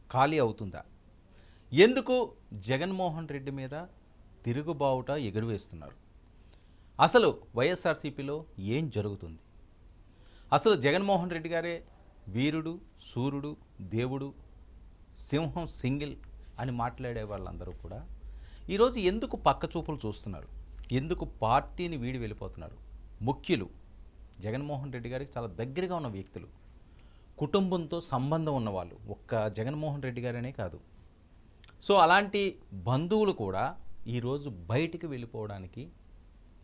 ఖాళీ అవుతుందా? ఎందుకు జగన్మోహన్ రెడ్డి మీద తిరుగుబావుట ఎగురువేస్తున్నారు? అసలు వైఎస్ఆర్సీపీలో ఏం జరుగుతుంది? అసలు జగన్మోహన్ రెడ్డి గారే వీరుడు, సూర్యుడు, దేవుడు, సింహం సింగిల్ అని మాట్లాడే వాళ్ళందరూ కూడా ఈరోజు ఎందుకు పక్కచూపులు చూస్తున్నారు? ఎందుకు పార్టీని వీడి వెళ్ళిపోతున్నారు? ముఖ్యులు జగన్మోహన్ రెడ్డి గారికి చాలా దగ్గరగా ఉన్న వ్యక్తులు, కుటుంబంతో సంబంధం ఉన్నవాళ్ళు, ఒక్క జగన్మోహన్ రెడ్డి గారనే కాదు. సో అలాంటి బంధువులు కూడా ఈరోజు బయటికి వెళ్ళిపోవడానికి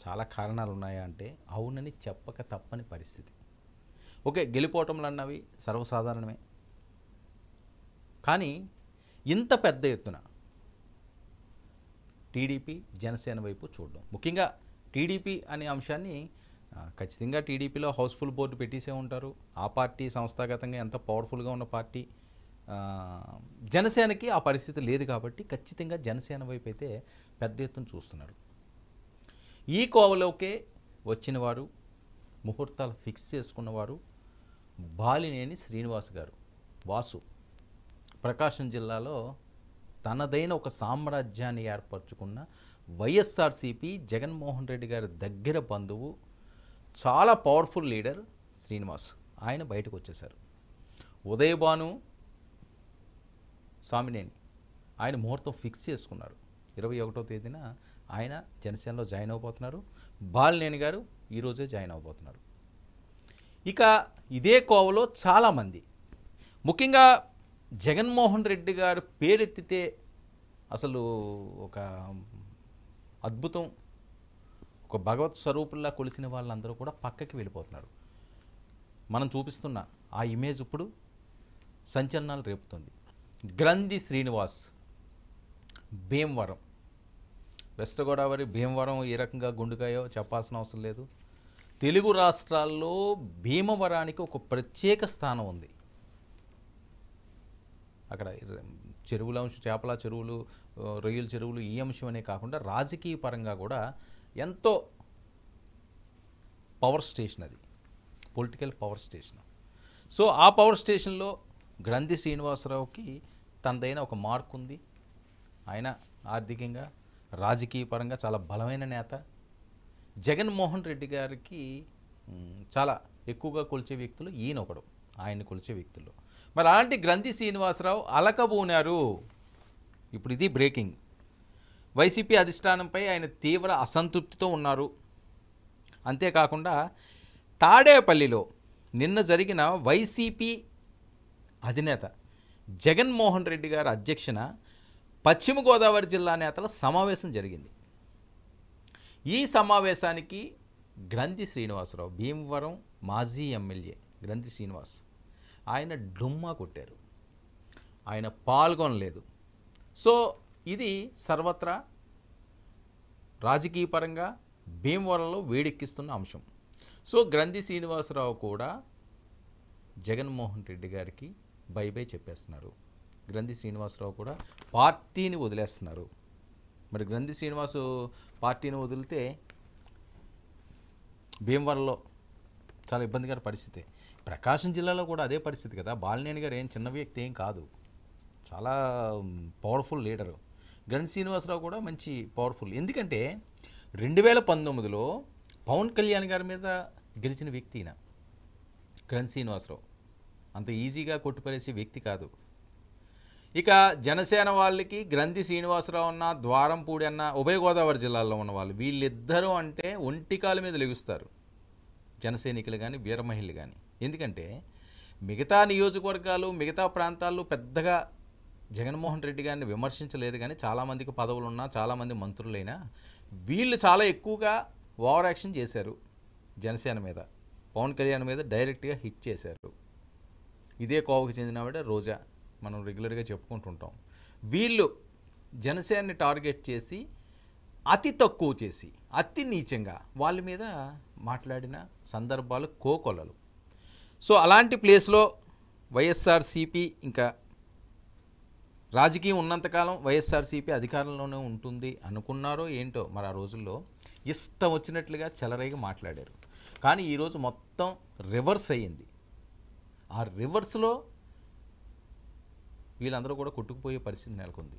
చాలా కారణాలు ఉన్నాయా అంటే అవునని చెప్పక తప్పని పరిస్థితి. ఓకే, గెలిపోవటంలు అన్నవి సర్వసాధారణమే. కానీ ఇంత పెద్ద ఎత్తున టీడీపీ జనసేన వైపు చూడడం, ముఖ్యంగా టీడీపీ అనే అంశాన్ని ఖచ్చితంగా టీడీపీలో హౌస్ఫుల్ బోర్డు పెట్టేసే ఉంటారు. ఆ పార్టీ సంస్థాగతంగా ఎంత పవర్ఫుల్గా ఉన్న పార్టీ. జనసేనకి ఆ పరిస్థితి లేదు కాబట్టి ఖచ్చితంగా జనసేన వైపు అయితే పెద్ద ఎత్తున చూస్తున్నారు. ఈ కోవలోకే వచ్చిన వారు, ముహూర్తాలు ఫిక్స్ చేసుకున్నవారు బాలినేని శ్రీనివాస్ గారు. వాసు ప్రకాశం జిల్లాలో తనదైన ఒక సామ్రాజ్యాన్ని ఏర్పరచుకున్న వైఎస్ఆర్సీపీ జగన్మోహన్ రెడ్డి గారి దగ్గర బంధువు, చాలా పవర్ఫుల్ లీడర్ శ్రీనివాస్. ఆయన బయటకు వచ్చేశారు. ఉదయభాను సామినేని ఆయన ముహూర్తం ఫిక్స్ చేసుకున్నారు. 21వ తేదీన ఆయన జనసేనలో జాయిన్ అవబోతున్నారు. బాలినేని గారు ఈరోజే జాయిన్ అవబోతున్నారు. ఇక ఇదే కోవలో చాలామంది, ముఖ్యంగా జగన్మోహన్ రెడ్డి గారు పేరెత్తితే అసలు ఒక అద్భుతం, ఒక భగవత్ స్వరూపుల్లా కొలిసిన వాళ్ళందరూ కూడా పక్కకి వెళ్ళిపోతున్నారు. మనం చూపిస్తున్న ఆ ఇమేజ్ ఇప్పుడు సంచలనాలు రేపుతుంది. గ్రంథి శ్రీనివాస్, భీమవరం, వెస్ట్ గోదావరి భీమవరం ఏ రకంగా గుండుకాయో చెప్పాల్సిన అవసరం లేదు. తెలుగు రాష్ట్రాల్లో భీమవరానికి ఒక ప్రత్యేక స్థానం ఉంది. అక్కడ చెరువుల అంశం, చేపల చెరువులు, రొయ్యల చెరువులు, ఈ అంశం అనే కాకుండా రాజకీయ పరంగా కూడా ఎంతో పవర్ స్టేషన్ అది, పొలిటికల్ పవర్ స్టేషన్. సో ఆ పవర్ స్టేషన్లో గ్రంథి శ్రీనివాసరావుకి తనదైన ఒక మార్క్ ఉంది. ఆయన ఆర్థికంగా, రాజకీయ పరంగా చాలా బలమైన నేత. జగన్మోహన్ రెడ్డి గారికి చాలా ఎక్కువగా కొలిచే వ్యక్తులు ఈయన ఒకడు, ఆయన్ని కొలిచే వ్యక్తుల్లో. మరి అలాంటి గ్రంథి శ్రీనివాసరావు అలకబూనారు. ఇప్పుడు ఇది బ్రేకింగ్. వైసీపీ అధిష్టానంపై ఆయన తీవ్ర అసంతృప్తితో ఉన్నారు. అంతేకాకుండా తాడేపల్లిలో నిన్న జరిగిన వైసీపీ అధినేత జగన్మోహన్ రెడ్డి గారి అధ్యక్షన పశ్చిమ గోదావరి జిల్లా నేతల సమావేశం జరిగింది. ఈ సమావేశానికి గ్రంథి శ్రీనివాసరావు, భీమవరం మాజీ ఎమ్మెల్యే గ్రంథి శ్రీనివాస్, ఆయన డుమ్మా కొట్టారు. ఆయన పాల్గొనలేదు. సో ఇది సర్వత్రా రాజకీయ పరంగా భీమవరంలో వేడెక్కిస్తున్న అంశం. సో గ్రంథి శ్రీనివాసరావు కూడా జగన్మోహన్ రెడ్డి గారికి బై బై చెప్పేస్తున్నారు. గ్రంథి శ్రీనివాసరావు కూడా పార్టీని వదిలేస్తున్నారు. మరి గ్రంథి శ్రీనివాసు పార్టీని వదిలితే భీమవరంలో చాలా ఇబ్బందికర పరిస్థితి. ప్రకాశం జిల్లాలో కూడా అదే పరిస్థితి కదా. బాలినేని గారు ఏం చిన్న వ్యక్తి ఏం కాదు, చాలా పవర్ఫుల్ లీడరు. గ్రంథి శ్రీనివాసరావు కూడా మంచి పవర్ఫుల్. ఎందుకంటే 2019లో పవన్ కళ్యాణ్ గారి మీద గెలిచిన వ్యక్తి ఈయన. గ్రంథి శ్రీనివాసరావు అంత ఈజీగా కొట్టుపడేసే వ్యక్తి కాదు. ఇక జనసేన వాళ్ళకి గ్రంథి శ్రీనివాసరావు అన్న, ద్వారంపూడి అన్న, ఉభయ గోదావరి జిల్లాల్లో ఉన్న వాళ్ళు, వీళ్ళిద్దరూ అంటే ఒంటికాల మీద లెగుస్తారు జనసైనికులు కానీ, వీరమహిళలు కానీ. ఎందుకంటే మిగతా నియోజకవర్గాలు, మిగతా ప్రాంతాల్లో పెద్దగా జగన్మోహన్ రెడ్డి గారిని విమర్శించలేదు. కానీ చాలామందికి పదవులు ఉన్నా, చాలామంది మంత్రులైనా వీళ్ళు చాలా ఎక్కువగా ఓవర్ యాక్షన్ చేశారు జనసేన మీద. పవన్ కళ్యాణ్ మీద డైరెక్ట్గా హిట్ చేశారు. ఇదే కోవకు చెందినవాడే రోజా, మనం రెగ్యులర్గా చెప్పుకుంటుంటాం. వీళ్ళు జనసేనని టార్గెట్ చేసి అతి తక్కువ చేసి అతి నీచంగా వాళ్ళ మీద మాట్లాడిన సందర్భాలు కోకొల్లలు. సో అలాంటి ప్లేస్లో వైఎస్ఆర్సీపీ ఇంకా రాజకీయం ఉన్నంతకాలం వైఎస్ఆర్సీపీ అధికారంలోనే ఉంటుంది అనుకున్నారో ఏంటో. మరి ఆ రోజుల్లో ఇష్టం వచ్చినట్లుగా చెలరేగి మాట్లాడారు. కానీ ఈరోజు మొత్తం రివర్స్ అయ్యింది. ఆ రివర్స్లో వీళ్ళందరూ కూడా కొట్టుకుపోయే పరిస్థితి నెలకొంది.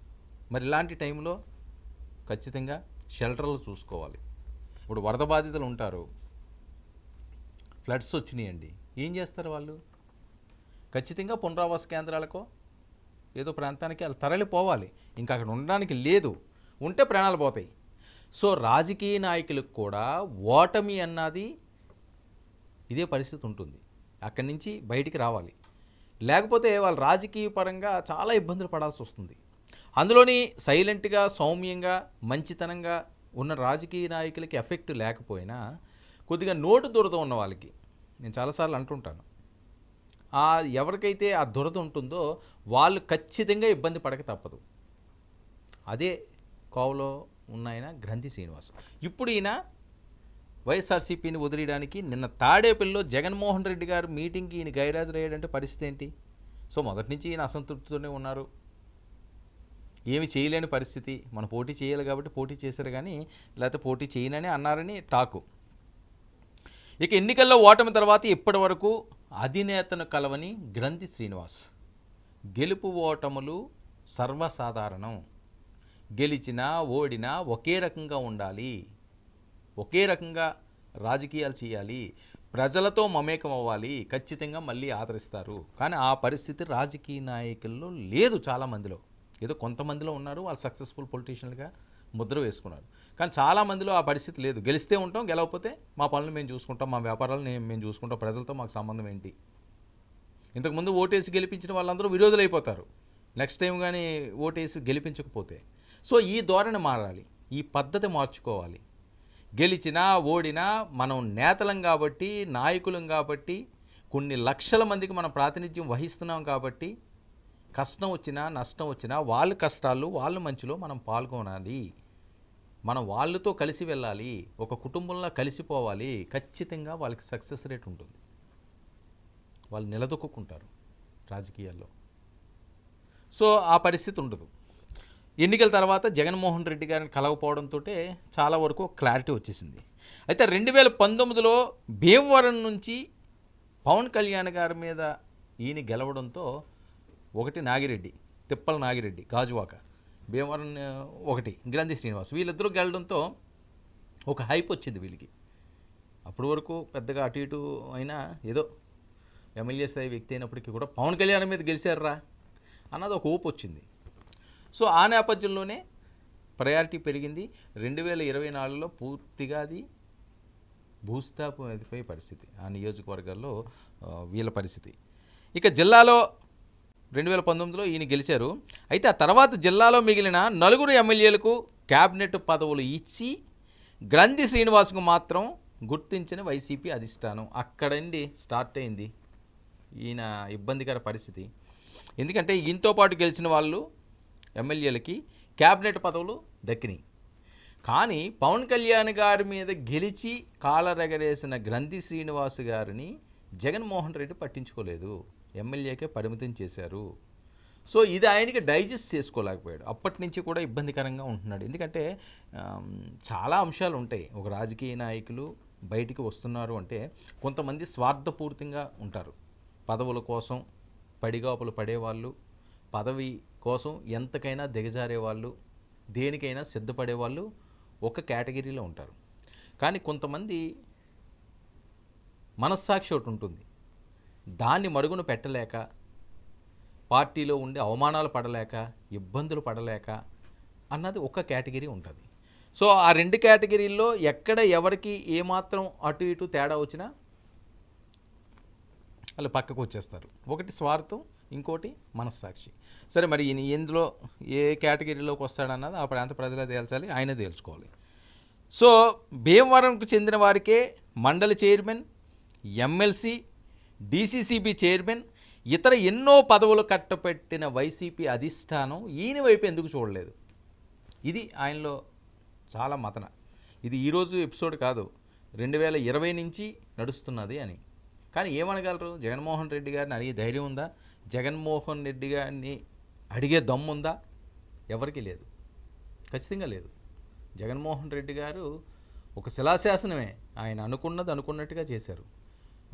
మరి ఇలాంటి టైంలో ఖచ్చితంగా షెల్టర్లు చూసుకోవాలి. ఇప్పుడు వరద బాధితులు ఉంటారు, ఫ్లడ్స్ వచ్చినాయండి, ఏం చేస్తారు వాళ్ళు? ఖచ్చితంగా పునరావాస కేంద్రాలకో ఏదో ప్రాంతానికి వాళ్ళు తరలిపోవాలి. ఇంకా అక్కడ ఉండడానికి లేదు, ఉంటే ప్రాణాలు పోతాయి. సో రాజకీయ నాయకులకు కూడా ఓటమి అన్నది ఇదే పరిస్థితి ఉంటుంది. అక్కడి నుంచి బయటికి రావాలి, లేకపోతే వాళ్ళు రాజకీయ పరంగా చాలా ఇబ్బందులు పడాల్సి వస్తుంది. అందులోని సైలెంట్గా సౌమ్యంగా మంచితనంగా ఉన్న రాజకీయ నాయకులకి ఎఫెక్ట్ లేకపోయినా కొద్దిగా నోటు దురద ఉన్న వాళ్ళకి, నేను చాలాసార్లు అంటుంటాను, ఎవరికైతే ఆ దురద ఉంటుందో వాళ్ళు ఖచ్చితంగా ఇబ్బంది పడక తప్పదు. అదే కోవలో ఉన్న ఆయన గ్రంథి శ్రీనివాస్. ఇప్పుడు ఈయన వైఎస్ఆర్సీపీని వదిలేయడానికి నిన్న తాడేపల్లిలో జగన్మోహన్ రెడ్డి గారు మీటింగ్కి ఈయన గైరాజు అయ్యాడంటే పరిస్థితి ఏంటి? సో మొదటి నుంచి ఈయన అసంతృప్తితోనే ఉన్నారు, ఏమి చేయలేని పరిస్థితి. మనం పోటీ చేయాలి కాబట్టి పోటీ చేశారు కానీ లేకపోతే పోటీ చేయనని అన్నారని టాకు. ఇక ఎన్నికల్లో ఓటమి తర్వాత ఇప్పటి వరకు అధినేతను కలవని గ్రంథి శ్రీనివాస్. గెలుపు ఓటములు సర్వసాధారణం, గెలిచినా ఓడినా ఒకే రకంగా ఉండాలి, ఒకే రకంగా రాజకీయాలు చేయాలి, ప్రజలతో మమేకం అవ్వాలి, ఖచ్చితంగా మళ్ళీ ఆదరిస్తారు. కానీ ఆ పరిస్థితి రాజకీయ నాయకుల్లో లేదు. చాలామందిలో, ఏదో కొంతమందిలో ఉన్నారు, వాళ్ళు సక్సెస్ఫుల్ పొలిటీషియన్లుగా ముద్ర వేసుకున్నారు. కానీ చాలామందిలో ఆ పరిస్థితి లేదు. గెలిస్తే ఉంటాం, గెలవకపోతే మా పనులు మేము చూసుకుంటాం, మా వ్యాపారాలు మేము చూసుకుంటాం, ప్రజలతో మాకు సంబంధం ఏంటి. ఇంతకుముందు ఓటేసి గెలిపించిన వాళ్ళందరూ విరోధులు అయిపోతారు నెక్స్ట్ టైం కానీ ఓటేసి గెలిపించకపోతే. సో ఈ ధోరణి మారాలి, ఈ పద్ధతి మార్చుకోవాలి. గెలిచినా ఓడినా మనం నేతలం కాబట్టి, నాయకులం కాబట్టి, కొన్ని లక్షల మందికి మనం ప్రాతినిధ్యం వహిస్తున్నాం కాబట్టి, కష్టం వచ్చినా నష్టం వచ్చినా వాళ్ళ కష్టాలు వాళ్ళ మంచిలో మనం పాల్గొనాలి, మనం వాళ్ళతో కలిసి వెళ్ళాలి, ఒక కుటుంబంలో కలిసిపోవాలి. ఖచ్చితంగా వాళ్ళకి సక్సెస్ రేట్ ఉంటుంది, వాళ్ళు నిలదొక్కుంటారు రాజకీయాల్లో. సో ఆ పరిస్థితి ఉండదు. ఎన్నికల తర్వాత జగన్మోహన్ రెడ్డి గారిని కలవకపోవడంతో చాలా వరకు క్లారిటీ వచ్చేసింది. అయితే 2019లో భీమవరం నుంచి పవన్ కళ్యాణ్ గారి మీద ఈయన గెలవడంతో ఒకటి నాగిరెడ్డి, తిప్పల నాగిరెడ్డి, గాజువాక, భీమవరం ఒకటి గ్రంథి శ్రీనివాస్, వీళ్ళిద్దరూ గెలవడంతో ఒక హైప్ వచ్చింది వీళ్ళకి. అప్పటి వరకు పెద్దగా అటు ఇటు అయినా ఏదో ఎమ్మెల్యే స్థాయి వ్యక్తి అయినప్పటికీ కూడా పవన్ కళ్యాణ్ మీద గెలిచారా అన్నది ఒక ఊపు వచ్చింది. సో ఆ నేపథ్యంలోనే ప్రయారిటీ పెరిగింది. 2024లో పూర్తిగా అది భూస్థాపం అయిపోయే పరిస్థితి ఆ నియోజకవర్గాల్లో వీళ్ళ పరిస్థితి. ఇక జిల్లాలో 2019లో ఈయన గెలిచారు. అయితే ఆ తర్వాత జిల్లాలో మిగిలిన 4 ఎమ్మెల్యేలకు క్యాబినెట్ పదవులు ఇచ్చి గ్రంథి శ్రీనివాస్కు మాత్రం గుర్తించిన వైసీపీ అధిష్టానం. అక్కడండి స్టార్ట్ అయింది ఈయన ఇబ్బందికర పరిస్థితి. ఎందుకంటే ఈయనతో పాటు గెలిచిన వాళ్ళు ఎమ్మెల్యేలకి క్యాబినెట్ పదవులు దక్కినాయి. కానీ పవన్ కళ్యాణ్ గారి మీద గెలిచి కాలరెగరేసిన గ్రంథి శ్రీనివాస్ గారిని జగన్మోహన్ రెడ్డి పట్టించుకోలేదు, ఎమ్మెల్యేకే పరిమితం చేశారు. సో ఇది ఆయనకి డైజెస్ట్ చేసుకోలేకపోయాడు. అప్పటి నుంచి కూడా ఇబ్బందికరంగా ఉంటున్నాడు. ఎందుకంటే చాలా అంశాలు ఉంటాయి. ఒక రాజకీయ నాయకులు బయటికి వస్తున్నారు అంటే కొంతమంది స్వార్థపూరితంగా ఉంటారు. పదవుల కోసం పడిగాపులు పడేవాళ్ళు, పదవి కోసం ఎంతకైనా దిగజారేవాళ్ళు, దేనికైనా సిద్ధపడేవాళ్ళు ఒక కేటగిరీలో ఉంటారు. కానీ కొంతమంది మనస్సాక్షి ఒకటి ఉంటుంది, దాన్ని మరుగున పెట్టలేక, పార్టీలో ఉండే అవమానాలు పడలేక, ఇబ్బందులు పడలేక అన్నది ఒక కేటగిరీ ఉంటుంది. సో ఆ 2 కేటగిరీల్లో ఎక్కడ ఎవరికి ఏమాత్రం అటు ఇటు తేడా వచ్చినా వాళ్ళు పక్కకు వచ్చేస్తారు. ఒకటి స్వార్థం, ఇంకోటి మనస్సాక్షి. సరే మరి ఈయన ఎందులో ఏ కేటగిరీలోకి వస్తాడన్నది ఆ ప్రాంత ప్రజలే తేల్చాలి, ఆయనే తేల్చుకోవాలి. సో భీమవరంకు చెందిన వారికే మండలి చైర్మన్, ఎమ్మెల్సీ, డీసీసీబీ చైర్మన్, ఇతర ఎన్నో పదవులు కట్టపెట్టిన వైసీపీ అధిష్టానం ఈయన వైపు ఎందుకు చూడలేదు? ఇది ఆయనలో చాలా మతన. ఇది ఈరోజు ఎపిసోడ్ కాదు, 2020 నుంచి నడుస్తున్నది అని. కానీ ఏమనగలరు? జగన్మోహన్ రెడ్డి గారిని అడిగే ధైర్యం ఉందా? జగన్మోహన్ రెడ్డి గారిని అడిగే దమ్ముందా? ఎవరికి లేదు, ఖచ్చితంగా లేదు. జగన్మోహన్ రెడ్డి గారు ఒక శిలాశాసనమే, ఆయన అనుకున్నది అనుకున్నట్టుగా చేశారు.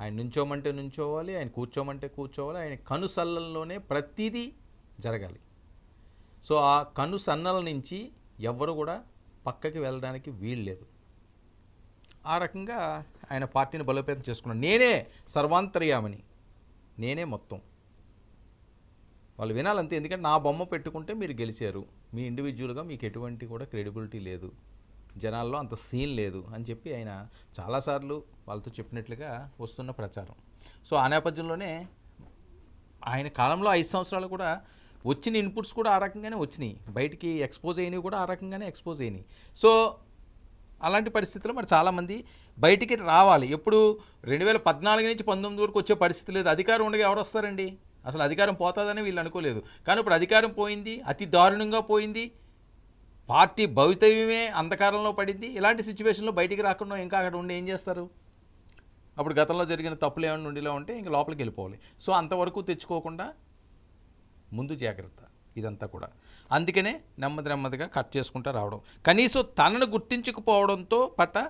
ఆయన నుంచోమంటే నుంచోవాలి, ఆయన కూర్చోమంటే కూర్చోవాలి, ఆయన కనుసల్లల్లోనే ప్రతిదీ జరగాలి. సో ఆ కను సన్నల నుంచి ఎవ్వరు కూడా పక్కకి వెళ్ళడానికి వీలు లేదు. ఆ రకంగా ఆయన పార్టీని బలోపేతం చేసుకున్నాడు. నేనే సర్వాంతర్యామిని, నేనే మొత్తం. వాళ్ళు వినాలంతే. ఎందుకంటే నా బొమ్మ పెట్టుకుంటే మీరు గెలిచారు, మీ ఇండివిజువల్గా మీకు ఎటువంటి కూడా క్రెడిబిలిటీ లేదు, జనాల్లో అంత సీన్ లేదు అని చెప్పి ఆయన చాలాసార్లు వాళ్ళతో చెప్పినట్లుగా వస్తున్న ప్రచారం. సో ఆ నేపథ్యంలోనే ఆయన కాలంలో 5 సంవత్సరాలు కూడా వచ్చిన ఇన్పుట్స్ కూడా ఆ రకంగానే వచ్చినాయి, బయటికి ఎక్స్పోజ్ అయినవి కూడా ఆ రకంగానే ఎక్స్పోజ్ అయినాయి. సో అలాంటి పరిస్థితుల్లో మరి చాలామంది బయటికి రావాలి. ఎప్పుడు 2014 నుంచి 19 వరకు వచ్చే పరిస్థితి లేదు. అధికారం ఉండగా ఎవరు వస్తారండి? అసలు అధికారం పోతుందని వీళ్ళు అనుకోలేదు. కానీ ఇప్పుడు అధికారం పోయింది, అతి దారుణంగా పోయింది, పార్టీ భవితవ్యమే అంధకారంలో పడింది. ఇలాంటి సిచ్యువేషన్లో బయటికి రాకుండా ఇంకా అక్కడ ఉండి ఏం చేస్తారు? అప్పుడు గతంలో జరిగిన తప్పులు ఏమైనా ఉండిలో ఉంటే ఇంకా లోపలికి వెళ్ళిపోవాలి. సో అంతవరకు తెచ్చుకోకుండా ముందు జాగ్రత్త ఇదంతా కూడా. అందుకనే నెమ్మదిగా కట్ చేసుకుంటూ రావడం. కనీసం తనను గుర్తించకపోవడంతో పట్ల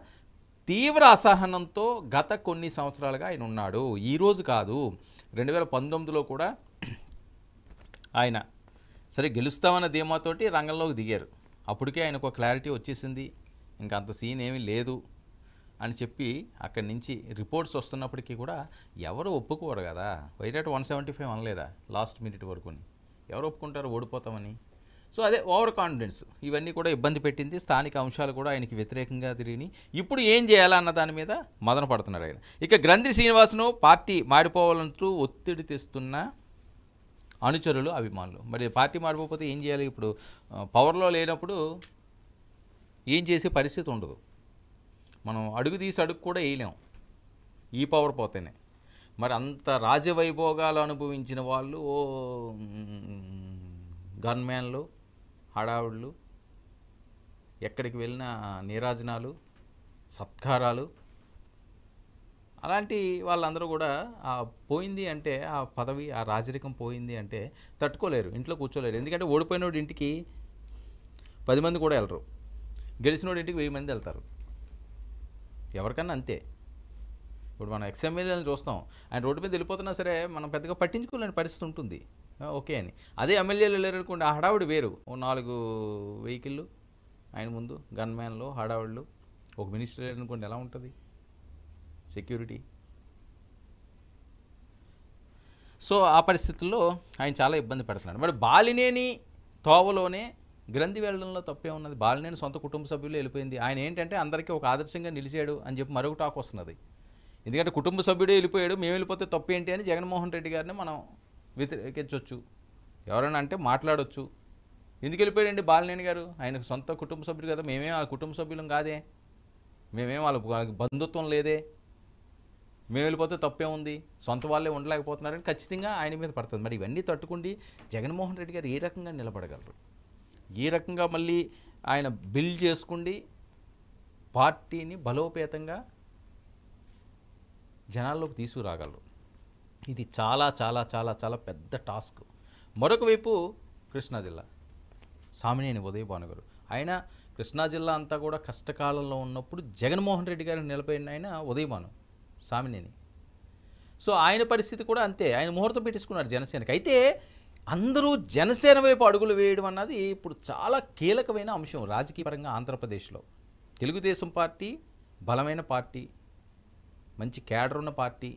తీవ్ర అసహనంతో గత కొన్ని సంవత్సరాలుగా ఆయన ఉన్నాడు. ఈరోజు కాదు, 2019లో కూడా ఆయన సరే గెలుస్తామన్న ధీమాతోటి రంగంలోకి దిగారు. అప్పటికే ఆయనకు ఒక క్లారిటీ వచ్చేసింది, ఇంకా అంత సీన్ ఏమీ లేదు అని చెప్పి అక్కడి నుంచి రిపోర్ట్స్ వస్తున్నప్పటికీ కూడా ఎవరు ఒప్పుకోరు కదా. వైరాట్ 175 అనలేదా లాస్ట్ మినిట్ వరకుని? ఎవరు ఒప్పుకుంటారు ఓడిపోతామని? సో అదే ఓవర్ కాన్ఫిడెన్స్ ఇవన్నీ కూడా ఇబ్బంది పెట్టింది. స్థానిక అంశాలు కూడా ఆయనకి వ్యతిరేకంగా తిరిగినాయి. ఇప్పుడు ఏం చేయాలన్న దాని మీద మదన పడుతున్నారు ఆయన. ఇక గ్రంథి శ్రీనివాస్ను పార్టీ మారిపోవాలంటూ ఒత్తిడి తెస్తున్న అనుచరులు, అభిమానులు. మరి పార్టీ మారిపోతే ఏం చేయాలి? ఇప్పుడు పవర్లో లేనప్పుడు ఏం చేసే పరిస్థితి ఉండదు. మనం అడుగు తీసి అడుగు కూడా వేయలేం ఈ పవర్ పోతేనే. మరి అంత రాజవైభోగాలు అనుభవించిన వాళ్ళు, ఓ గన్మ్యాన్లు, హడావుళ్ళు, ఎక్కడికి వెళ్ళిన నీరాజనాలు, సత్కారాలు, అలాంటి వాళ్ళందరూ కూడా పోయింది అంటే ఆ పదవి, ఆ రాజరికం పోయింది అంటే తట్టుకోలేరు, ఇంట్లో కూర్చోలేరు. ఎందుకంటే ఓడిపోయినోడి ఇంటికి 10 మంది కూడా వెళ్ళరు, గెలిచినోడి ఇంటికి 1000 మంది వెళ్తారు. ఎవరికన్నా అంతే. ఇప్పుడు మనం ఎక్స్ఎమ్మెల్యేలను చూస్తాం, ఆయన రోడ్డు మీద వెళ్ళిపోతున్నా సరే మనం పెద్దగా పట్టించుకోలేని పరిస్థితి ఉంటుంది, ఓకే అని. అదే ఎమ్మెల్యేలు వెళ్ళారనుకోండి, ఆ హడావుడి వేరు. ఓ 4 వెహికళ్ళు ఆయన ముందు, గన్మ్యాన్లు, హడావుళ్ళు. ఒక మినిస్టర్ అనుకోండి, ఎలా ఉంటుంది సెక్యూరిటీ? సో ఆ పరిస్థితుల్లో ఆయన చాలా ఇబ్బంది పడుతున్నాడు. మరి బాలినేని తోవలోనే గ్రంథి వెళ్ళడంలో తప్పే ఉన్నది. బాలినేని సొంత కుటుంబ సభ్యులు వెళ్ళిపోయింది. ఆయన ఏంటంటే అందరికీ ఒక ఆదర్శంగా నిలిచాడు అని చెప్పి మరొక టాక్ వస్తున్నది. ఎందుకంటే కుటుంబ సభ్యుడే వెళ్ళిపోయాడు, మేము వెళ్ళిపోతే తప్పు ఏంటి అని జగన్మోహన్ రెడ్డి గారిని మనం వ్యతిరేకించవచ్చు, ఎవరైనా అంటే మాట్లాడవచ్చు. ఎందుకు వెళ్ళిపోయాడండి బాలినేని గారు? ఆయనకు సొంత కుటుంబ సభ్యులు కదా, మేమేం ఆ కుటుంబ సభ్యులం కాదే, మేమేం వాళ్ళ బంధుత్వం లేదే, మేము వెళ్ళిపోతే తప్పే ఉంది, సొంత వాళ్ళే ఉండలేకపోతున్నారని ఖచ్చితంగా ఆయన మీద పడుతుంది. మరి ఇవన్నీ తట్టుకుండి జగన్మోహన్ రెడ్డి గారు ఏ రకంగా నిలబడగలరు? ఏ రకంగా మళ్ళీ ఆయన బిల్డ్ చేసుకుండి పార్టీని బలోపేతంగా జనాల్లోకి తీసుకురాగలరు? ఇది చాలా చాలా చాలా చాలా పెద్ద టాస్క్. మరొక వైపు కృష్ణా జిల్లా, సామినేని ఉదయభాను గారు, ఆయన కృష్ణా జిల్లా అంతా కూడా కష్టకాలంలో ఉన్నప్పుడు జగన్మోహన్ రెడ్డి గారిని నిలబడిన ఆయన ఉదయభాను సామినేని. సో ఆయన పరిస్థితి కూడా అంతే, ఆయన ముహూర్తం పెట్టించుకున్నారు జనసేనకి. అయితే అందరూ జనసేన వైపు అడుగులు వేయడం అన్నది ఇప్పుడు చాలా కీలకమైన అంశం రాజకీయ పరంగా. ఆంధ్రప్రదేశ్లో తెలుగుదేశం పార్టీ బలమైన పార్టీ, మంచి క్యాడర్ ఉన్న పార్టీ,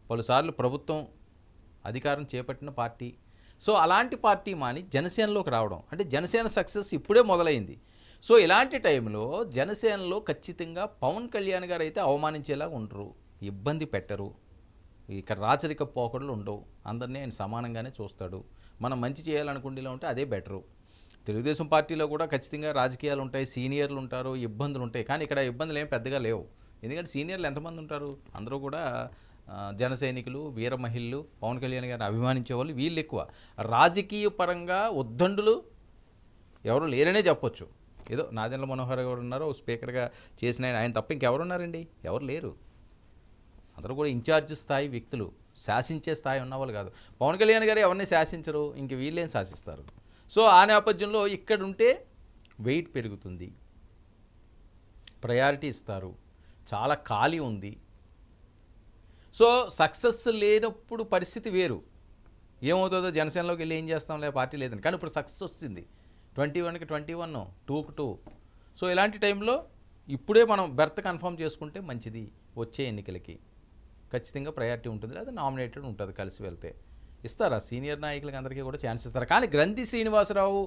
పలుసార్లు ప్రభుత్వం అధికారం చేపట్టిన పార్టీ. సో అలాంటి పార్టీ మాని జనసేనలోకి రావడం అంటే జనసేన సక్సెస్ ఇప్పుడే మొదలైంది. సో ఇలాంటి టైంలో జనసేనలో ఖచ్చితంగా పవన్ కళ్యాణ్ గారు అయితే అవమానించేలా ఉండరు, ఇబ్బంది పెట్టరు, ఇక్కడ రాచరిక పోకడలు ఉండవు, అందరినీ ఆయన సమానంగానే చూస్తాడు. మనం మంచి చేయాలనుకుంటేలా ఉంటే అదే బెటరు. తెలుగుదేశం పార్టీలో కూడా ఖచ్చితంగా రాజకీయాలు ఉంటాయి, సీనియర్లు ఉంటారు, ఇబ్బందులు ఉంటాయి. కానీ ఇక్కడ ఇబ్బందులు ఏం పెద్దగా లేవు. ఎందుకంటే సీనియర్లు ఎంతమంది ఉంటారు? అందరూ కూడా జన సైనికులు, వీర మహిళలు, పవన్ కళ్యాణ్ గారిని అభిమానించే వాళ్ళు వీళ్ళు ఎక్కువ. రాజకీయ పరంగా ఉద్దండులు ఎవరు లేరనే చెప్పొచ్చు. ఏదో నాదెండ్ల మనోహర్ గారు ఉన్నారు స్పీకర్గా చేసిన ఆయన తప్ప ఇంకెవరున్నారండి? ఎవరు లేరు. అందరూ కూడా ఇన్ఛార్జ్ స్థాయి వ్యక్తులు, శాసించే స్థాయి ఉన్నవాళ్ళు కాదు. పవన్ కళ్యాణ్ గారు ఎవరిని శాసించరు, ఇంక వీళ్ళేం శాసిస్తారు? సో ఆ నేపథ్యంలో ఇక్కడుంటే వెయిట్ పెరుగుతుంది, ప్రయారిటీ ఇస్తారు, చాలా ఖాళీ ఉంది. సో సక్సెస్ లేనప్పుడు పరిస్థితి వేరు. ఏమవుతుందో జనసేనలోకి వెళ్ళి ఏం చేస్తాంలే పార్టీ లేదని. కానీ ఇప్పుడు సక్సెస్ వస్తుంది, 21కి 21, 2కి 2. సో ఇలాంటి టైంలో ఇప్పుడే మనం బెర్త్ కన్ఫర్మ్ చేసుకుంటే మంచిది. వచ్చే ఎన్నికలకి ఖచ్చితంగా ప్రయారిటీ ఉంటుంది, లేదా నామినేటెడ్ ఉంటుంది. కలిసి వెళ్తే ఇస్తారా సీనియర్ నాయకులకి అందరికీ కూడా ఛాన్స్ ఇస్తారు. కానీ గ్రంథి శ్రీనివాసరావు,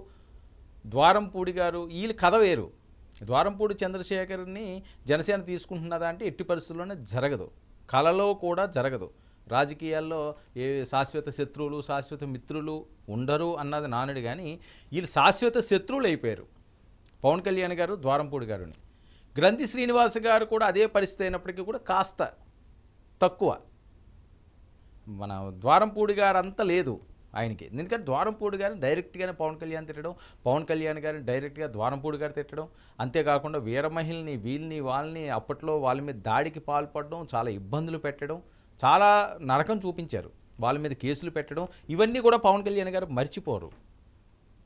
ద్వారంపూడి గారు వీళ్ళ కథ వేరు. ద్వారంపూడి చంద్రశేఖర్ని జనసేన తీసుకుంటున్నదా అంటే ఎట్టి పరిస్థితుల్లోనే జరగదు, కలలో కూడా జరగదు. రాజకీయాల్లో ఏ శాశ్వత శత్రువులు శాశ్వత మిత్రులు ఉండరు అన్నది నానుడి. కానీ వీళ్ళు శాశ్వత శత్రువులు అయిపోయారు, పవన్ కళ్యాణ్ గారు, ద్వారంపూడి గారుని. గ్రంథి శ్రీనివాస్ గారు కూడా అదే పరిస్థితి అయినప్పటికీ కూడా కాస్త తక్కువ. మన ద్వారంపూడి గారు అంత లేదు ఆయనకి. ఎందుకంటే ద్వారంపూడి గారిని డైరెక్ట్గానే పవన్ కళ్యాణ్ తిట్టడం, పవన్ కళ్యాణ్ గారిని డైరెక్ట్గా ద్వారంపూడి గారు తిట్టడం, అంతేకాకుండా వీర మహిళని వీళ్ళని వాళ్ళని అప్పట్లో వాళ్ళ మీద దాడికి పాల్పడడం, చాలా ఇబ్బందులు పెట్టడం, చాలా నరకం చూపించారు, వాళ్ళ మీద కేసులు పెట్టడం, ఇవన్నీ కూడా పవన్ కళ్యాణ్ గారు మర్చిపోరు.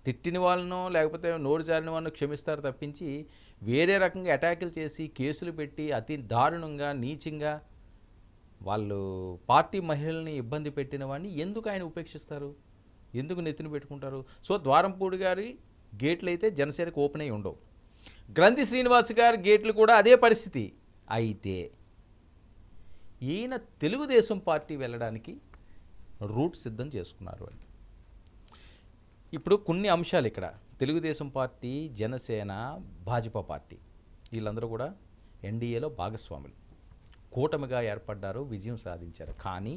తిట్టిన వాళ్ళనో లేకపోతే నోరు జారిన వాళ్ళను క్షమిస్తారు తప్పించి వేరే రకంగా అటాకులు చేసి కేసులు పెట్టి అతి దారుణంగా నీచంగా వాళ్ళు పార్టీ మహిళల్ని ఇబ్బంది పెట్టిన వాడిని ఎందుకు ఆయన ఉపేక్షిస్తారు, ఎందుకు నెత్తిన పెట్టుకుంటారు? సో ద్వారంపూడి గారి గేట్లు అయితే జనసేనకు ఓపెన్ అయి ఉండవు. గ్రంథి శ్రీనివాస్ గారి గేట్లు కూడా అదే పరిస్థితి. అయితే ఈయన తెలుగుదేశం పార్టీ వెళ్ళడానికి రూట్ సిద్ధం చేసుకున్నారు అని. ఇప్పుడు కొన్ని అంశాలు ఇక్కడ తెలుగుదేశం పార్టీ, జనసేన, భాజపా పార్టీ వీళ్ళందరూ కూడా ఎన్డీఏలో భాగస్వాములు, కూటమిగా ఏర్పడ్డారు, విజయం సాధించారు. కానీ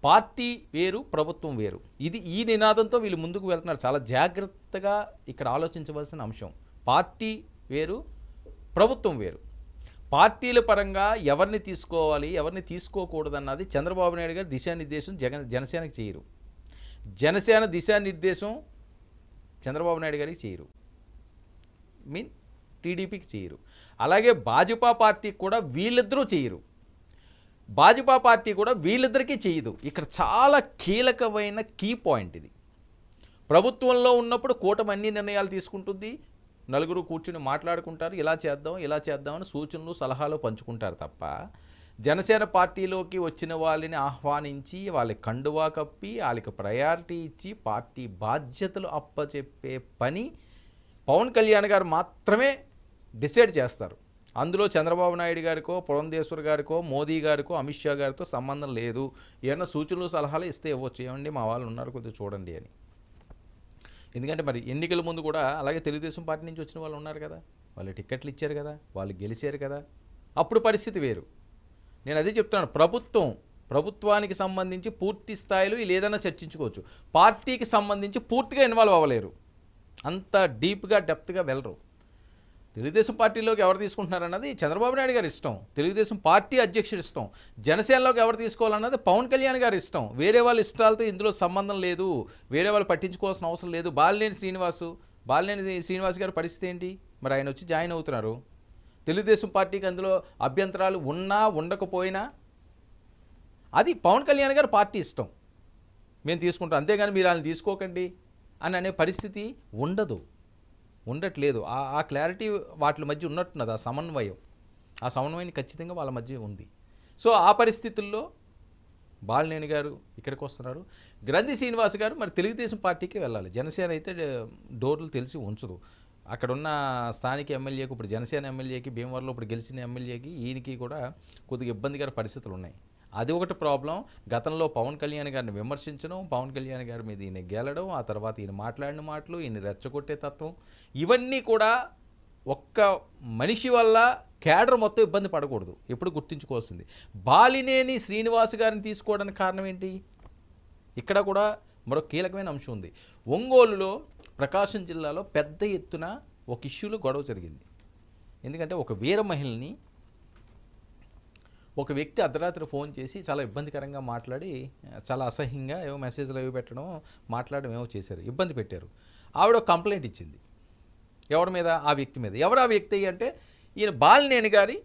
పార్టీ వేరు, ప్రభుత్వం వేరు. ఇది ఈ నినాదంతో వీళ్ళు ముందుకు వెళ్తున్నారు. చాలా జాగ్రత్తగా ఇక్కడ ఆలోచించవలసిన అంశం. పార్టీ వేరు, ప్రభుత్వం వేరు. పార్టీల పరంగా ఎవరిని తీసుకోవాలి, ఎవరిని తీసుకోకూడదన్నది చంద్రబాబు నాయుడు గారు దిశానిర్దేశం జనసేనకి చేయరు. జనసేన దిశానిర్దేశం చంద్రబాబు నాయుడు గారికి చేయరు, టీడీపీకి చేయరు. అలాగే భాజపా పార్టీకి కూడా వీళ్ళిద్దరూ చేయరు, భాజపా పార్టీ కూడా వీళ్ళిద్దరికీ చేయదు. ఇక్కడ చాలా కీలకమైన కీ పాయింట్ ఇది. ప్రభుత్వంలో ఉన్నప్పుడు కూటమి అన్ని నిర్ణయాలు తీసుకుంటుంది, నలుగురు కూర్చుని మాట్లాడుకుంటారు, ఇలా చేద్దాం ఇలా చేద్దామని సూచనలు సలహాలు పంచుకుంటారు తప్ప జనసేన పార్టీలోకి వచ్చిన వాళ్ళని ఆహ్వానించి వాళ్ళకి కండువా కప్పి వాళ్ళకి ప్రయారిటీ ఇచ్చి పార్టీ బాధ్యతలు అప్పచెప్పే పని పవన్ కళ్యాణ్ గారు మాత్రమే డిసైడ్ చేస్తారు. అందులో చంద్రబాబు నాయుడు గారికో, పురంధేశ్వర్ గారికో, మోదీ గారికో, అమిత్ షా గారితో సంబంధం లేదు. ఏమన్నా సూచనలు సలహాలు ఇస్తే ఇవ్వచ్చు, ఏమండి మా వాళ్ళు ఉన్నారు కొద్దిగా చూడండి అని. ఎందుకంటే మరి ఎన్నికల ముందు కూడా అలాగే తెలుగుదేశం పార్టీ నుంచి వచ్చిన వాళ్ళు ఉన్నారు కదా, వాళ్ళు టిక్కెట్లు ఇచ్చారు కదా, వాళ్ళు గెలిచారు కదా, అప్పుడు పరిస్థితి వేరు. నేను అదే చెప్తున్నాను, ప్రభుత్వానికి సంబంధించి పూర్తి స్థాయిలో వీళ్ళు ఏదైనా చర్చించుకోవచ్చు, పార్టీకి సంబంధించి పూర్తిగా ఇన్వాల్వ్ అవ్వలేరు, అంత డీప్గా డెప్త్గా వెళ్ళరు. తెలుగుదేశం పార్టీలోకి ఎవరు తీసుకుంటున్నారన్నది చంద్రబాబు నాయుడు గారి ఇష్టం, తెలుగుదేశం పార్టీ అధ్యక్షుడి ఇష్టం. జనసేనలోకి ఎవరు తీసుకోవాలన్నది పవన్ కళ్యాణ్ గారి ఇష్టం. వేరే వాళ్ళ ఇష్టాలతో ఇందులో సంబంధం లేదు, వేరే వాళ్ళు పట్టించుకోవాల్సిన అవసరం లేదు. బాలినేని శ్రీనివాస్ గారి పరిస్థితి ఏంటి? మరి ఆయన వచ్చి జాయిన్ అవుతున్నారు. తెలుగుదేశం పార్టీకి అందులో అభ్యంతరాలు ఉన్నా ఉండకపోయినా అది పవన్ కళ్యాణ్ గారి పార్టీ ఇష్టం, మేము తీసుకుంటాం, అంతేగాని మీరు వాళ్ళని తీసుకోకండి అని అనే పరిస్థితి ఉండట్లేదు. ఆ క్లారిటీ వాటి మధ్య ఉన్నట్టున్నది, ఆ సమన్వయం ఖచ్చితంగా వాళ్ళ మధ్య ఉంది. సో ఆ పరిస్థితుల్లో బాలినేని గారు ఇక్కడికి వస్తున్నారు, గ్రంథి శ్రీనివాస్ గారు మరి తెలుగుదేశం పార్టీకి వెళ్ళాలి. జనసేన అయితే డోర్లు తెలిసి ఉంచదు. అక్కడున్న స్థానిక ఎమ్మెల్యేకి, ఇప్పుడు జనసేన ఎమ్మెల్యేకి, భీమవరంలో ఇప్పుడు గెలిచిన ఎమ్మెల్యేకి ఈయనకి కూడా కొద్దిగా ఇబ్బందికర పరిస్థితులు ఉన్నాయి. అది ఒకటి ప్రాబ్లం. గతంలో పవన్ కళ్యాణ్ గారిని విమర్శించడం, పవన్ కళ్యాణ్ గారి మీద ఈయన గెలడం, ఆ తర్వాత ఈయన మాట్లాడిన మాటలు, ఈయన రెచ్చగొట్టే తత్వం, ఇవన్నీ కూడా ఒక్క మనిషి వల్ల క్యాడర్ మొత్తం ఇబ్బంది పడకూడదు, ఎప్పుడు గుర్తుంచుకోవాల్సింది. బాలినేని శ్రీనివాస్ గారిని తీసుకోవడానికి కారణం ఏంటి? ఇక్కడ కూడా మరో కీలకమైన అంశం ఉంది. ఒంగోలులో, ప్రకాశం జిల్లాలో పెద్ద ఎత్తున ఒక ఇష్యూలో గొడవ జరిగింది. ఎందుకంటే ఒక వీర మహిళని ఒక వ్యక్తి అర్ధరాత్రి ఫోన్ చేసి చాలా ఇబ్బందికరంగా మాట్లాడి, చాలా అసహ్యంగా ఏవో మెసేజ్లు అవి పెట్టడం, మాట్లాడడం ఏవో చేశారు, ఇబ్బంది పెట్టారు. ఆవిడ కంప్లైంట్ ఇచ్చింది. ఎవరి మీద? ఆ వ్యక్తి మీద. ఎవరు ఆ వ్యక్తి అంటే ఈయన బాలినేని గారి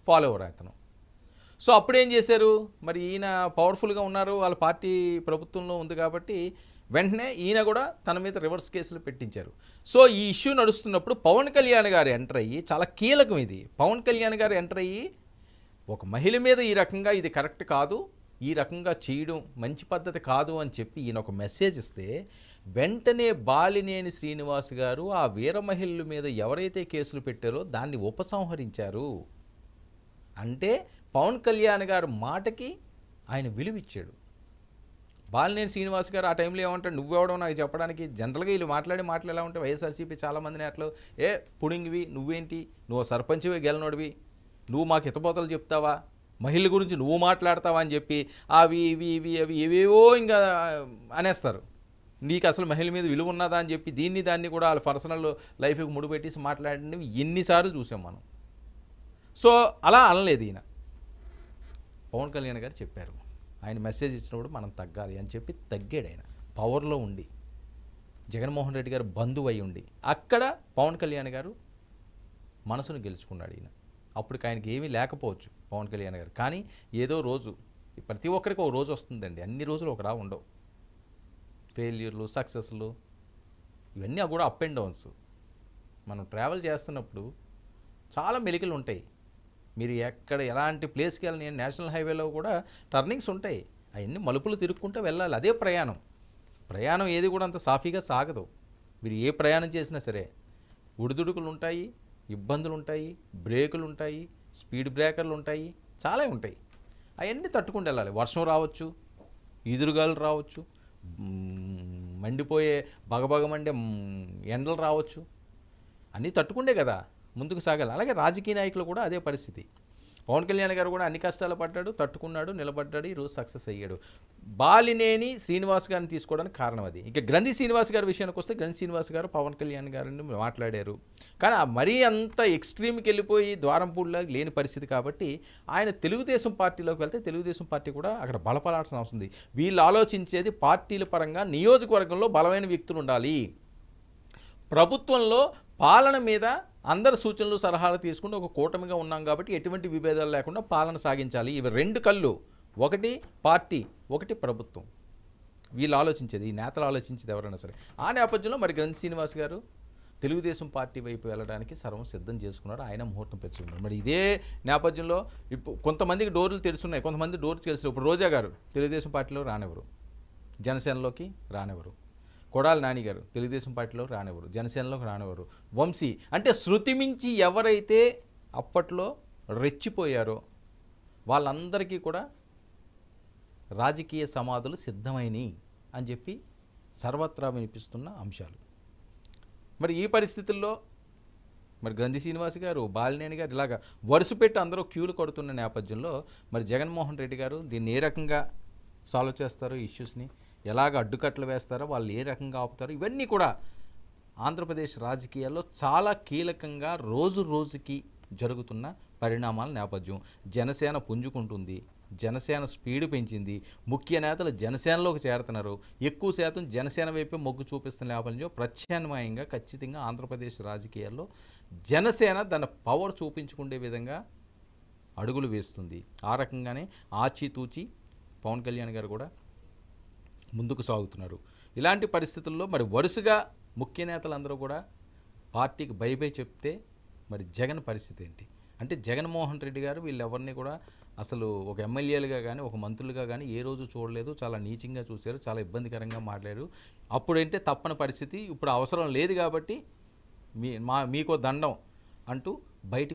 ఫాలోవర్ అతను. సో అప్పుడేం చేశారు, మరి ఈయన పవర్ఫుల్గా ఉన్నారు, వాళ్ళ పార్టీ ప్రభుత్వంలో ఉంది కాబట్టి వెంటనే ఈయన కూడా తన మీద రివర్స్ కేసులు పెట్టించారు. సో ఈ ఇష్యూ నడుస్తున్నప్పుడు పవన్ కళ్యాణ్ గారు ఎంటర్ అయ్యి, చాలా కీలకం ఇది, పవన్ కళ్యాణ్ గారు ఎంటర్ అయ్యి ఒక మహిళ మీద ఈ రకంగా ఇది కరెక్ట్ కాదు, ఈ రకంగా చేయడం మంచి పద్ధతి కాదు అని చెప్పి ఈయన ఒక మెసేజ్ ఇస్తే వెంటనే బాలినేని శ్రీనివాస్ గారు ఆ వీర మహిళల మీద ఎవరైతే కేసులు పెట్టారో దాన్ని ఉపసంహరించారు. అంటే పవన్ కళ్యాణ్ గారు మాటకి ఆయన విలువిచ్చాడు. బాలినేని శ్రీనివాస్ గారు ఆ టైంలో ఏమంటాడు, నువ్వెవడం నాకు చెప్పడానికి? జనరల్గా వీళ్ళు మాటలు ఎలా ఉంటాయి, వైఎస్ఆర్సీపీ చాలామందిని అట్లా పుడింగివి, నువ్వేంటి, నువ్వు సర్పంచ్వి గెలనోడివి, నువ్వు మాకు హితబోతలు చెప్తావా, మహిళల గురించి నువ్వు మాట్లాడతావా అని చెప్పి అవి ఇవి ఇవి అవి ఏవేవో ఇంకా అనేస్తారు. నీకు అసలు మహిళ మీద విలువ ఉన్నదా అని చెప్పి దాన్ని కూడా వాళ్ళ పర్సనల్ లైఫ్కి ముడిపెట్టేసి మాట్లాడినవి ఎన్నిసార్లు చూసాం మనం. సో అలా అనలేదు ఈయన. పవన్ కళ్యాణ్ గారు చెప్పారు, ఆయన మెసేజ్ ఇచ్చినప్పుడు మనం తగ్గాలి అని చెప్పి తగ్గాడు. ఆయన పవర్లో ఉండి, జగన్మోహన్ రెడ్డి గారు బంధువు అయి ఉండి, అక్కడ పవన్ కళ్యాణ్ గారు మనసును గెలుచుకున్నాడు ఈయన. అప్పటికి ఆయనకి ఏమీ లేకపోవచ్చు పవన్ కళ్యాణ్ గారు, కానీ ఏదో రోజు, ప్రతి ఒక్కరికి ఒక రోజు వస్తుందండి, అన్ని రోజులు ఒకలా ఉండవు. ఫెయిల్యూర్లు, సక్సెస్లు ఇవన్నీ కూడా అప్ అండ్ డౌన్స్. మనం ట్రావెల్ చేస్తున్నప్పుడు చాలా మెలికలు ఉంటాయి. మీరు ఎక్కడ ఎలాంటి ప్లేస్కి వెళ్ళి, నేను నేషనల్ హైవేలో కూడా టర్నింగ్స్ ఉంటాయి, అవన్నీ మలుపులు తిరుక్కుంటూ వెళ్ళాలి. అదే ప్రయాణం ఏది కూడా అంత సాఫీగా సాగదు. మీరు ఏ ప్రయాణం చేసినా సరే ఉడిదుడుకులు ఉంటాయి, ఇబ్బందులు ఉంటాయి, బ్రేకులు ఉంటాయి, స్పీడ్ బ్రేకర్లు ఉంటాయి, చాలా ఉంటాయి. అవన్నీ తట్టుకుంటూ వెళ్ళాలి. వర్షం రావచ్చు, ఈదురుగాలు రావచ్చు, మండిపోయే బగబగమండే ఎండలు రావచ్చు, అన్నీ తట్టుకుంటే కదా ముందుకు సాగాలి. అలాగే రాజకీయ నాయకులు కూడా అదే పరిస్థితి. పవన్ కళ్యాణ్ గారు కూడా అన్ని కష్టాలు పడ్డాడు, తట్టుకున్నాడు, నిలబడ్డాడు, ఈరోజు సక్సెస్ అయ్యాడు. బాలినేని శ్రీనివాస్ గారిని తీసుకోవడానికి కారణం అది. ఇక గ్రంథి శ్రీనివాస్ గారి విషయానికి వస్తే, గ్రంథి శ్రీనివాస్ గారు పవన్ కళ్యాణ్ గారిని మాట్లాడారు, కానీ మరీ అంత ఎక్స్ట్రీమ్కి వెళ్ళిపోయి ద్వారంపూడిలా లేని పరిస్థితి కాబట్టి ఆయన తెలుగుదేశం పార్టీలోకి వెళ్తే తెలుగుదేశం పార్టీ కూడా అక్కడ బలపడాల్సిన అవసరం ఉంది. వీళ్ళు ఆలోచించేది పార్టీల పరంగా నియోజకవర్గంలో బలమైన వ్యక్తులు ఉండాలి. ప్రభుత్వంలో పాలన మీద అందరు సూచనలు సలహాలు తీసుకుంటూ ఒక కూటమిగా ఉన్నాం కాబట్టి ఎటువంటి విభేదాలు లేకుండా పాలన సాగించాలి. ఇవి రెండు కళ్ళు, ఒకటి పార్టీ, ఒకటి ప్రభుత్వం. వీళ్ళు ఆలోచించేది, ఈ నేతలు ఆలోచించేది ఎవరైనా సరే. ఆ నేపథ్యంలో మరి గ్రంథి శ్రీనివాస్ గారు తెలుగుదేశం పార్టీ వైపు వెళ్ళడానికి సర్వం సిద్ధం చేసుకున్నారు. ఆయన ముహూర్తం పెట్టుకున్నారు. మరి ఇదే నేపథ్యంలో ఇప్పుడు కొంతమందికి డోర్లు తెరుస్తున్నాయి, కొంతమంది డోర్లు తెలుసు. ఇప్పుడు రోజా గారు తెలుగుదేశం పార్టీలో రానివ్వరు, జనసేనలోకి రానివ్వరు. కొడాలి నాని గారు తెలుగుదేశం పార్టీలో రానివ్వరు, జనసేనలోకి రానివ్వరు. వంశీ అంటే శృతి మించి ఎవరైతే అప్పట్లో రెచ్చిపోయారో వాళ్ళందరికీ కూడా రాజకీయ సమాధులు సిద్ధమైనవి అని చెప్పి సర్వత్రా వినిపిస్తున్న అంశాలు. మరి ఈ పరిస్థితుల్లో మరి గ్రంథి శ్రీనివాస్ గారు, బాలినేని గారు ఇలాగా వరుస పెట్టి అందరూ క్యూలు కొడుతున్న నేపథ్యంలో మరి జగన్మోహన్ రెడ్డి గారు దీన్ని ఏ రకంగా సాల్వ్ చేస్తారో, ఇష్యూస్ని ఎలాగ అడ్డుకట్లు వేస్తారో, వాళ్ళు ఏ రకంగా ఆపుతారో, ఇవన్నీ కూడా ఆంధ్రప్రదేశ్ రాజకీయాల్లో చాలా కీలకంగా రోజు రోజుకి జరుగుతున్న పరిణామాల నేపథ్యం. జనసేన పుంజుకుంటుంది, జనసేన స్పీడ్ పెంచింది, ముఖ్య నేతలు జనసేనలోకి చేరుతున్నారు, ఎక్కువ శాతం జనసేన వైపే మొగ్గు చూపిస్తున్న నేపథ్యంలో ప్రత్యామ్నాయంగా ఖచ్చితంగా ఆంధ్రప్రదేశ్ రాజకీయాల్లో జనసేన తన పవర్ చూపించుకునే విధంగా అడుగులు వేస్తుంది. ఆ రకంగానే ఆచితూచి పవన్ కళ్యాణ్ గారు కూడా ముందుకు సాగుతున్నారు. ఇలాంటి పరిస్థితుల్లో మరి వరుసగా ముఖ్య నేతలందరూ కూడా పార్టీకి బై చెప్తే మరి జగన్ పరిస్థితి ఏంటి అంటే, జగన్మోహన్ రెడ్డి గారు వీళ్ళెవరిని కూడా అసలు ఒక ఎమ్మెల్యేలుగా కానీ ఒక మంత్రులుగా కానీ ఏ రోజు చూడలేదు, చాలా నీచంగా చూశారు, చాలా ఇబ్బందికరంగా మాట్లాడారు. అప్పుడంటే తప్పని పరిస్థితి, ఇప్పుడు అవసరం లేదు కాబట్టి మీకో దండం అంటూ బయట